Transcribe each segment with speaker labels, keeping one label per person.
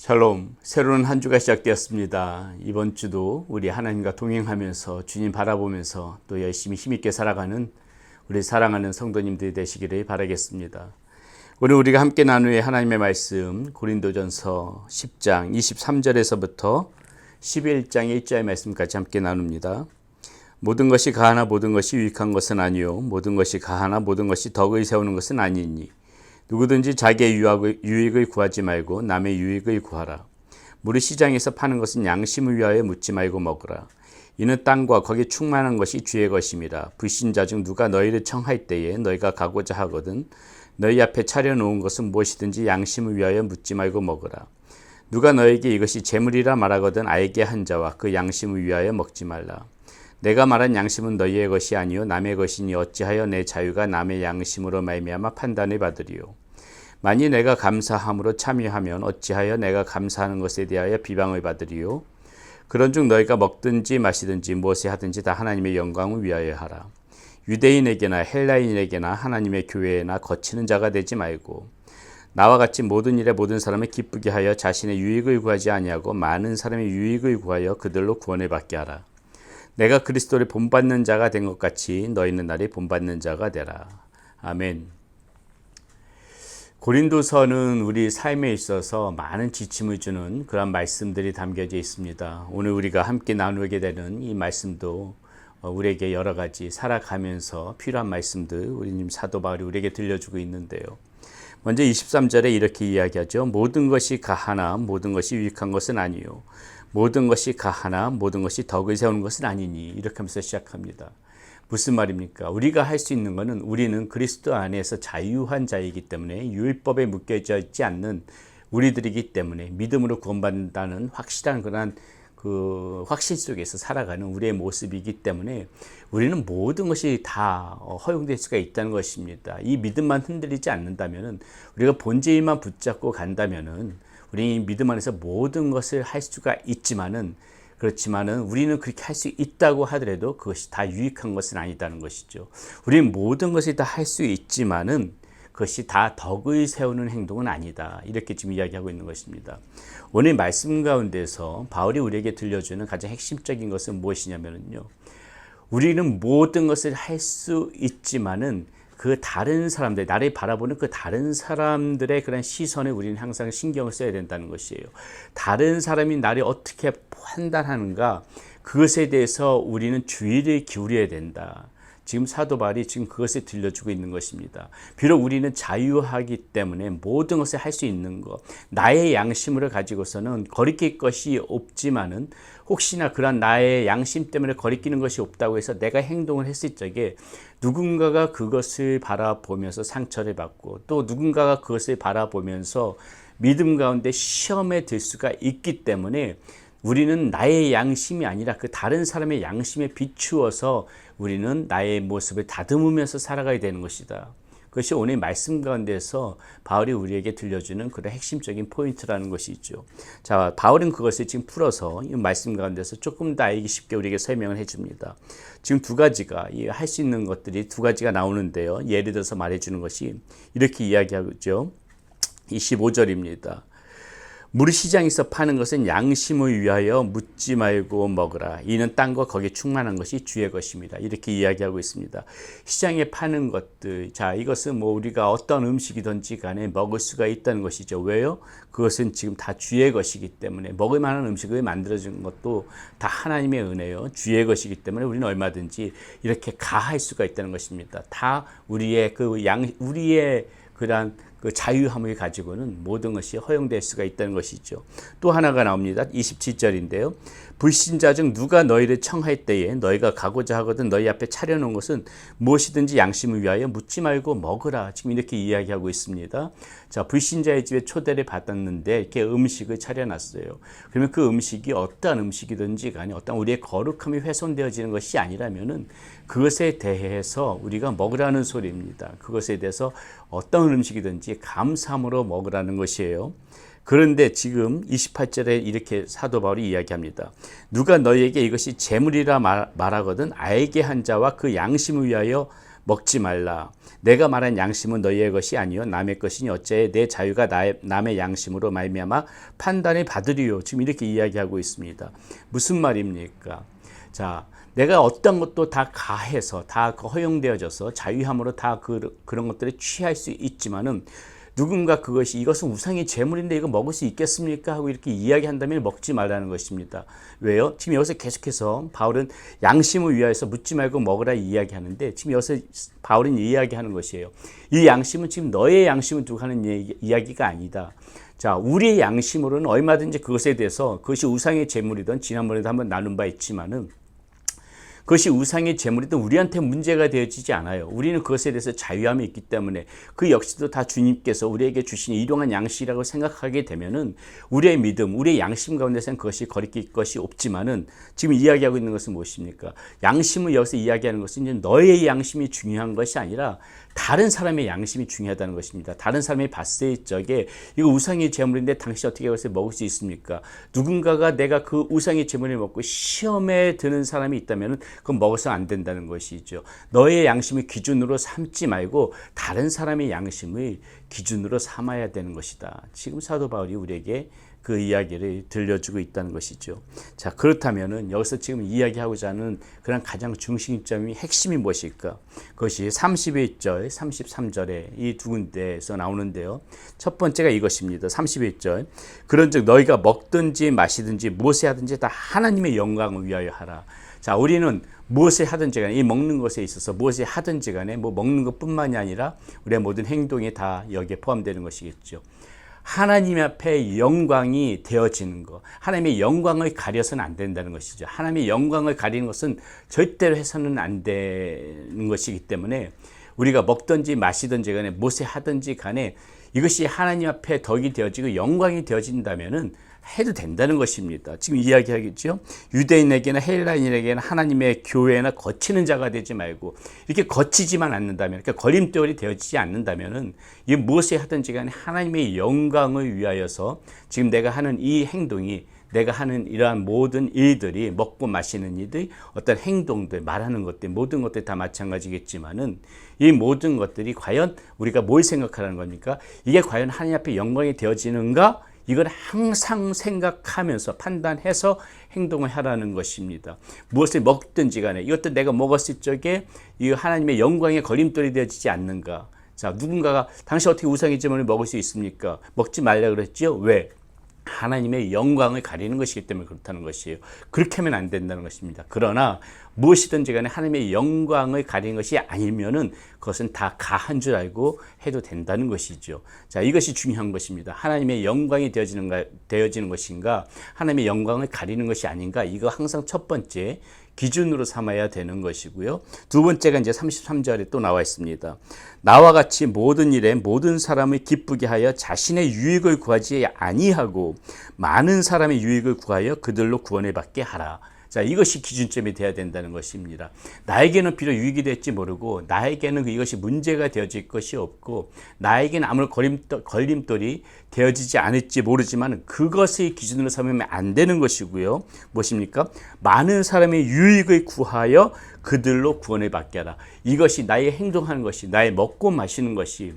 Speaker 1: 샬롬, 새로운 한 주가 시작되었습니다. 이번 주도 우리 하나님과 동행하면서 주님 바라보면서 또 열심히 힘있게 살아가는 우리 사랑하는 성도님들이 되시기를 바라겠습니다. 오늘 우리가 함께 나눌 하나님의 말씀 고린도전서 10장 23절에서부터 11장 1절의 말씀까지 함께 나눕니다. 모든 것이 가하나 모든 것이 유익한 것은 아니요 모든 것이 가하나 모든 것이 덕을 세우는 것은 아니니 누구든지 자기의 유익을 구하지 말고 남의 유익을 구하라. 무릇 시장에서 파는 것은 양심을 위하여 묻지 말고 먹으라. 이는 땅과 거기 충만한 것이 주의 것임이라. 불신자 중 누가 너희를 청할 때에 너희가 가고자 하거든 너희 앞에 차려놓은 것은 무엇이든지 양심을 위하여 묻지 말고 먹으라. 누가 너에게 이것이 재물이라 말하거든 알게 한 자와 그 양심을 위하여 먹지 말라. 내가 말한 양심은 너희의 것이 아니요 남의 것이니 어찌하여 내 자유가 남의 양심으로 말미암아 판단을 받으리요. 만일 내가 감사함으로 참여하면 어찌하여 내가 감사하는 것에 대하여 비방을 받으리요. 그런즉 너희가 먹든지 마시든지 무엇을 하든지 다 하나님의 영광을 위하여 하라. 유대인에게나 헬라인에게나 하나님의 교회에나 거치는 자가 되지 말고 나와 같이 모든 일에 모든 사람을 기쁘게 하여 자신의 유익을 구하지 아니하고 많은 사람의 유익을 구하여 그들로 구원을 받게 하라. 내가 그리스도를 본받는 자가 된 것 같이 너희는 나를 본받는 자가 되라. 아멘. 고린도서는 우리 삶에 있어서 많은 지침을 주는 그런 말씀들이 담겨져 있습니다. 오늘 우리가 함께 나누게 되는 이 말씀도 우리에게 여러 가지 살아가면서 필요한 말씀들 우리님 사도 바울이 우리에게 들려주고 있는데요. 먼저 23절에 이렇게 이야기하죠. 모든 것이 가하나 모든 것이 유익한 것은 아니요 모든 것이 가하나 모든 것이 덕을 세우는 것은 아니니 이렇게 하면서 시작합니다. 무슨 말입니까? 우리가 할 수 있는 것은 우리는 그리스도 안에서 자유한 자이기 때문에 율법에 묶여져 있지 않는 우리들이기 때문에 믿음으로 구원받는다는 확실한 그런 그 확신 속에서 살아가는 우리의 모습이기 때문에 우리는 모든 것이 다 허용될 수가 있다는 것입니다. 이 믿음만 흔들리지 않는다면은 우리가 본질만 붙잡고 간다면은 우리 믿음 안에서 모든 것을 할 수가 있지만은 그렇지만은 우리는 그렇게 할 수 있다고 하더라도 그것이 다 유익한 것은 아니다는 것이죠. 우리는 모든 것이 다 할 수 있지만은 그것이 다 덕을 세우는 행동은 아니다. 이렇게 지금 이야기하고 있는 것입니다. 오늘 말씀 가운데서 바울이 우리에게 들려주는 가장 핵심적인 것은 무엇이냐면요. 우리는 모든 것을 할 수 있지만은 그 다른 사람들, 나를 바라보는 그 다른 사람들의 그런 시선에 우리는 항상 신경을 써야 된다는 것이에요. 다른 사람이 나를 어떻게 판단하는가, 그것에 대해서 우리는 주의를 기울여야 된다. 지금 사도 바울이 지금 그것을 들려주고 있는 것입니다. 비록 우리는 자유하기 때문에 모든 것을 할 수 있는 것, 나의 양심을 가지고서는 거리낄 것이 없지만은 혹시나 그런 나의 양심 때문에 거리끼는 것이 없다고 해서 내가 행동을 했을 적에 누군가가 그것을 바라보면서 상처를 받고 또 누군가가 그것을 바라보면서 믿음 가운데 시험에 들 수가 있기 때문에 우리는 나의 양심이 아니라 그 다른 사람의 양심에 비추어서 우리는 나의 모습을 다듬으면서 살아가야 되는 것이다. 그것이 오늘 말씀 가운데서 바울이 우리에게 들려주는 그런 핵심적인 포인트라는 것이죠. 자, 바울은 그것을 지금 풀어서 이 말씀 가운데서 조금 더 알기 쉽게 우리에게 설명을 해줍니다. 지금 두 가지가 할 수 있는 것들이 두 가지가 나오는데요. 예를 들어서 말해주는 것이 이렇게 이야기하죠. 25절입니다. 무릇 시장에서 파는 것은 양심을 위하여 묻지 말고 먹으라. 이는 땅과 거기에 충만한 것이 주의 것입니다. 이렇게 이야기하고 있습니다. 시장에 파는 것들, 자, 이것은 뭐 우리가 어떤 음식이든지 간에 먹을 수가 있다는 것이죠. 왜요? 그것은 지금 다 주의 것이기 때문에 먹을 만한 음식을 만들어준 것도 다 하나님의 은혜요. 주의 것이기 때문에 우리는 얼마든지 이렇게 가할 수가 있다는 것입니다. 다 우리의 그러한 그 자유함을 가지고는 모든 것이 허용될 수가 있다는 것이죠. 또 하나가 나옵니다. 27절인데요. 불신자 중 누가 너희를 청할 때에 너희가 가고자 하거든 너희 앞에 차려놓은 것은 무엇이든지 양심을 위하여 묻지 말고 먹으라. 지금 이렇게 이야기하고 있습니다. 자, 불신자의 집에 초대를 받았는데 이렇게 음식을 차려놨어요. 그러면 그 음식이 어떠한 음식이든지 간에 어떤 우리의 거룩함이 훼손되어지는 것이 아니라면은 그것에 대해서 우리가 먹으라는 소리입니다. 그것에 대해서 어떤 음식이든지 감사함으로 먹으라는 것이에요. 그런데 지금 28절에 이렇게 사도 바울이 이야기합니다. 누가 너희에게 이것이 재물이라 말하거든 알게 한 자와 그 양심을 위하여 먹지 말라. 내가 말한 양심은 너희의 것이 아니요 남의 것이니 어찌하여 내 자유가 남의 양심으로 말미암아 판단을 받으리요. 지금 이렇게 이야기하고 있습니다. 무슨 말입니까? 자, 내가 어떤 것도 다 가해서 다 허용되어져서 자유함으로 다 그런 것들을 취할 수 있지만은 누군가 이것은 우상의 제물인데 이거 먹을 수 있겠습니까? 하고 이렇게 이야기한다면 먹지 말라는 것입니다. 왜요? 지금 여기서 계속해서 바울은 양심을 위하여서 묻지 말고 먹으라 이야기하는데 지금 여기서 바울은 이야기하는 것이에요. 이 양심은 지금 너의 양심을 두고 하는 이야기가 아니다. 자, 우리의 양심으로는 얼마든지 그것에 대해서 그것이 우상의 제물이든 지난번에도 한번 나눈 바 있지만은 그것이 우상의 제물이든 우리한테 문제가 되어지지 않아요. 우리는 그것에 대해서 자유함이 있기 때문에 그 역시도 다 주님께서 우리에게 주신 일용한 양식이라고 생각하게 되면은 우리의 믿음, 우리의 양심 가운데서는 그것이 거리낄 것이 없지만은 지금 이야기하고 있는 것은 무엇입니까? 양심을 여기서 이야기하는 것은 이제 너의 양심이 중요한 것이 아니라 다른 사람의 양심이 중요하다는 것입니다. 다른 사람이 봤을 적에 이거 우상의 제물인데 당신 어떻게 그것을 먹을 수 있습니까? 누군가가 내가 그 우상의 제물을 먹고 시험에 드는 사람이 있다면 그건 먹어서 안 된다는 것이죠. 너의 양심을 기준으로 삼지 말고 다른 사람의 양심을 기준으로 삼아야 되는 것이다. 지금 사도 바울이 우리에게 그 이야기를 들려주고 있다는 것이죠. 자, 그렇다면은 여기서 지금 이야기하고자 하는 그런 가장 중심점이 핵심이 무엇일까? 그것이 31절, 33절에 이 두 군데에서 나오는데요. 첫 번째가 이것입니다. 31절. 그런즉 너희가 먹든지 마시든지 무엇을 하든지 다 하나님의 영광을 위하여 하라. 자, 우리는 무엇을 하든지 간에 이 먹는 것에 있어서 무엇을 하든지 간에 뭐 먹는 것뿐만이 아니라 우리의 모든 행동이 다 여기에 포함되는 것이겠죠. 하나님 앞에 영광이 되어지는 것, 하나님의 영광을 가려서는 안 된다는 것이죠. 하나님의 영광을 가리는 것은 절대로 해서는 안 되는 것이기 때문에 우리가 먹든지 마시든지 간에 무엇을 하든지 간에 이것이 하나님 앞에 덕이 되어지고 영광이 되어진다면은 해도 된다는 것입니다. 지금 이야기하겠죠. 유대인에게나 헬라인에게나 하나님의 교회나 거치는 자가 되지 말고 이렇게 거치지만 않는다면, 그러니까 걸림돌이 되어지지 않는다면은 이 무엇을 하든지 간에 하나님의 영광을 위하여서 지금 내가 하는 이 행동이 내가 하는 이러한 모든 일들이 먹고 마시는 일들, 어떤 행동들, 말하는 것들, 모든 것들이 다 마찬가지겠지만은 이 모든 것들이 과연 우리가 뭘 생각하라는 겁니까? 이게 과연 하나님 앞에 영광이 되어지는가? 이걸 항상 생각하면서 판단해서 행동을 하라는 것입니다. 무엇을 먹든지 간에 이것도 내가 먹었을 적에 이 하나님의 영광의 걸림돌이 되어지지 않는가? 자, 누군가가 당신 어떻게 우상의 제물을 먹을 수 있습니까? 먹지 말라 그랬죠? 왜? 하나님의 영광을 가리는 것이기 때문에 그렇다는 것이에요. 그렇게 하면 안 된다는 것입니다. 그러나 무엇이든지 간에 하나님의 영광을 가리는 것이 아니면은 그것은 다 가한 줄 알고 해도 된다는 것이죠. 자, 이것이 중요한 것입니다. 하나님의 영광이 되어지는 것인가, 하나님의 영광을 가리는 것이 아닌가, 이거 항상 첫 번째 기준으로 삼아야 되는 것이고요. 두 번째가 이제 33절에 또 나와 있습니다. 나와 같이 모든 일에 모든 사람을 기쁘게 하여 자신의 유익을 구하지 아니하고 많은 사람의 유익을 구하여 그들로 구원을 받게 하라. 자, 이것이 기준점이 되어야 된다는 것입니다. 나에게는 비록 유익이 될지 모르고 나에게는 이것이 문제가 되어질 것이 없고 나에게는 아무런 걸림돌이 되어지지 않을지 모르지만 그것의 기준으로 삼으면 안 되는 것이고요. 무엇입니까? 많은 사람의 유익을 구하여 그들로 구원을 받게 하라. 이것이 나의 행동하는 것이, 나의 먹고 마시는 것이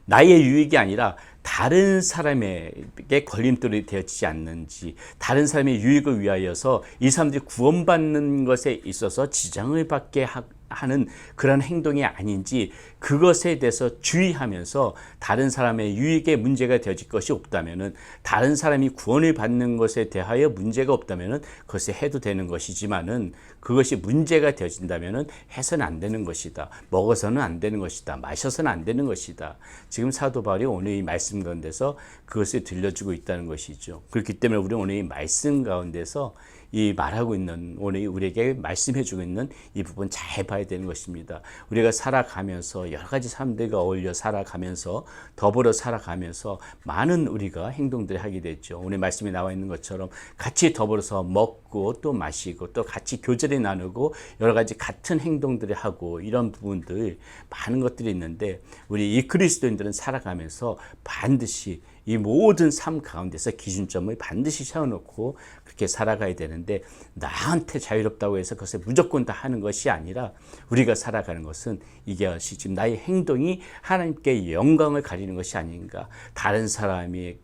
Speaker 1: 나의 유익이 아니라 다른 사람에게 걸림돌이 되어지지 않는지, 다른 사람의 유익을 위하여서 이 사람들이 구원받는 것에 있어서 지장을 받게 하는 그런 행동이 아닌지 그것에 대해서 주의하면서 다른 사람의 유익에 문제가 되어질 것이 없다면은, 다른 사람이 구원을 받는 것에 대하여 문제가 없다면은 그것을 해도 되는 것이지만은 그것이 문제가 되어진다면은 해서는 안 되는 것이다. 먹어서는 안 되는 것이다. 마셔서는 안 되는 것이다. 지금 사도 바울이 오늘 이 말씀 가운데서 그것을 들려주고 있다는 것이죠. 그렇기 때문에 우리는 오늘 이 말씀 가운데서 이 말하고 있는, 오늘 우리에게 말씀해주고 있는 이 부분 잘 봐야 되는 것입니다. 우리가 살아가면서 여러 가지 사람들과 어울려 살아가면서 더불어 살아가면서 많은 우리가 행동들을 하게 됐죠. 오늘 말씀에 나와 있는 것처럼 같이 더불어서 먹고 또 마시고 또 같이 교제를 나누고 여러 가지 같은 행동들을 하고 이런 부분들 많은 것들이 있는데 우리 이 그리스도인들은 살아가면서 반드시 이 모든 삶 가운데서 기준점을 반드시 세워놓고 그렇게 살아가야 되는데, 나한테 자유롭다고 해서 그것을 무조건 다 하는 것이 아니라 우리가 살아가는 것은 이것이 지금 나의 행동이 하나님께 영광을 가리는 것이 아닌가, 다른 사람이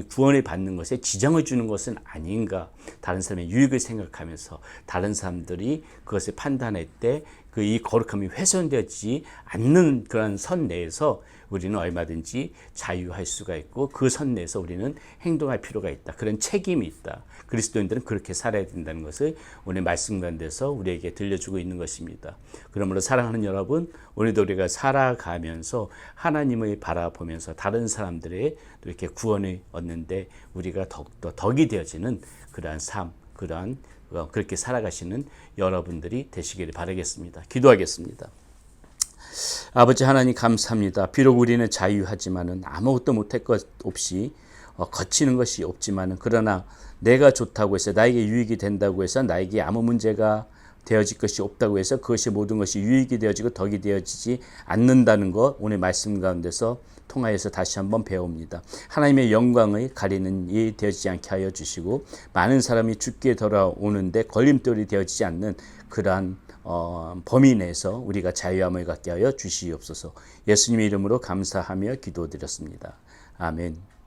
Speaker 1: 구원을 받는 것에 지장을 주는 것은 아닌가, 다른 사람의 유익을 생각하면서 다른 사람들이 그것을 판단할 때 이 거룩함이 훼손되지 않는 그런 선 내에서 우리는 얼마든지 자유할 수가 있고, 그 선 내에서 우리는 행동할 필요가 있다. 그런 책임이 있다. 그리스도인들은 그렇게 살아야 된다는 것을 오늘 말씀 가운데서 우리에게 들려주고 있는 것입니다. 그러므로 사랑하는 여러분, 오늘도 우리가 살아가면서 하나님을 바라보면서 다른 사람들의 이렇게 구원을 얻는데 우리가 더욱더 덕이 되어지는 그러한 삶, 그렇게 살아가시는 여러분들이 되시기를 바라겠습니다. 기도하겠습니다. 아버지 하나님, 감사합니다. 비록 우리는 자유하지만은 아무것도 못할 것 없이 거치는 것이 없지만은, 그러나 내가 좋다고 해서, 나에게 유익이 된다고 해서, 나에게 아무 문제가 되어질 것이 없다고 해서 그것이 모든 것이 유익이 되어지고 덕이 되어지지 않는다는 것, 오늘 말씀 가운데서 통하여서 다시 한번 배웁니다. 하나님의 영광을 가리는 일 되어지지 않게 하여 주시고, 많은 사람이 죽게 돌아오는데 걸림돌이 되어지지 않는 그러한 범위 내에서 우리가 자유함을 갖게 하여 주시옵소서. 예수님의 이름으로 감사하며 기도드렸습니다. 아멘.